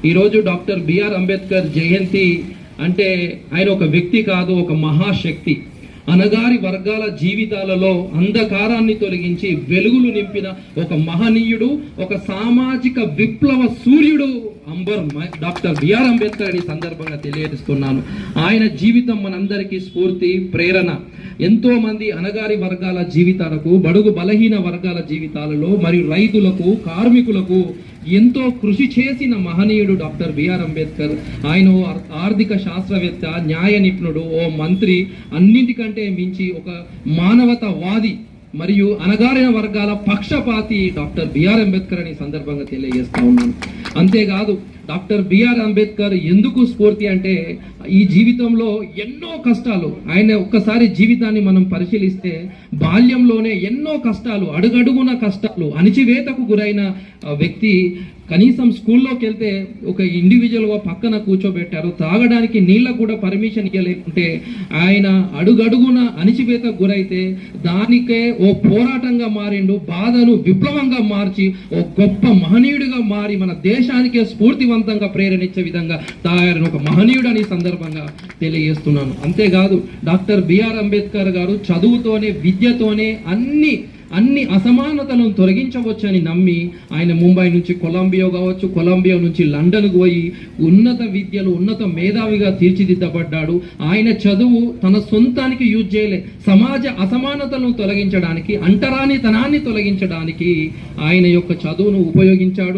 ఈరోజు doctor BR Ambedkar జయంతి అంటే ఆయన ఒక వ్యక్తి కాదు, ఒక మహాశక్తి. అనగారి వర్గాల జీవితాలలో అంధకారాన్ని తొలగించి వెలుగులు నింపిన ఒక మహనీయుడు, ఒక సామాజిక విప్లవ సూర్యుడు డాక్టర్ బిఆర్ అంబేద్కర్ అని సందర్భంగా తెలియజేస్తున్నాను. ఆయన జీవితం మనందరికీ స్ఫూర్తి, ప్రేరణ. ఎంతో మంది అనగారి వర్గాల జీవితాలకు, బడుగు బలహీన వర్గాల జీవితాలలో మరియు రైతులకు, కార్మికులకు ఎంతో కృషి చేసిన మహనీయుడు డాక్టర్ బిఆర్ అంబేద్కర్. ఆయన ఆర్థిక శాస్త్రవేత్త, న్యాయ నిపుణుడు, ఓ మంత్రి, అన్నింటికంటే మించి ఒక మానవతావాది మరియు అనగారిన వర్గాల పక్షపాతి డాక్టర్ బిఆర్ అంబేద్కర్ అని సందర్భంగా తెలియజేస్తా ఉన్నాను. అంతేకాదు డాక్టర్ బిఆర్ అంబేద్కర్ ఎందుకు స్ఫూర్తి అంటే ఈ జీవితంలో ఎన్నో కష్టాలు, ఆయన ఒక్కసారి జీవితాన్ని మనం పరిశీలిస్తే బాల్యంలోనే ఎన్నో కష్టాలు, అడుగడుగున కష్టాలు, అణిచివేతకు గురైన వ్యక్తి. కనీసం స్కూల్లోకి వెళ్తే ఒక ఇండివిజువల్గా పక్కన కూర్చోబెట్టారు, తాగడానికి నీళ్ళకు కూడా పర్మిషన్ ఇవ్వలేకుంటే ఆయన అడుగడుగున అణిచివేతకు గురైతే దానికే ఓ పోరాటంగా మారిండు, బాధను విప్లవంగా మార్చి ఓ గొప్ప మహనీయుడిగా మారి మన దేశానికే స్ఫూర్తివంతంగా ప్రేరణించే విధంగా తయారైన ఒక మహనీయుడు అని సందర్భంగా తెలియజేస్తున్నాను. అంతేకాదు డాక్టర్ బిఆర్ అంబేద్కర్ గారు చదువుతోనే, విద్యతోనే అన్ని అసమానతలను తొలగించవచ్చని నమ్మి ఆయన ముంబై నుంచి కొలంబియా కావచ్చు, కొలంబియా నుంచి లండన్కు పోయి ఉన్నత విద్యలు, ఉన్నత మేధావిగా తీర్చిదిద్దబడ్డాడు. ఆయన చదువు తన సొంతానికి యూజ్ చేయలే, సమాజ అసమానతలను తొలగించడానికి, అంటరానితనాన్ని తొలగించడానికి ఆయన యొక్క చదువును ఉపయోగించాడు.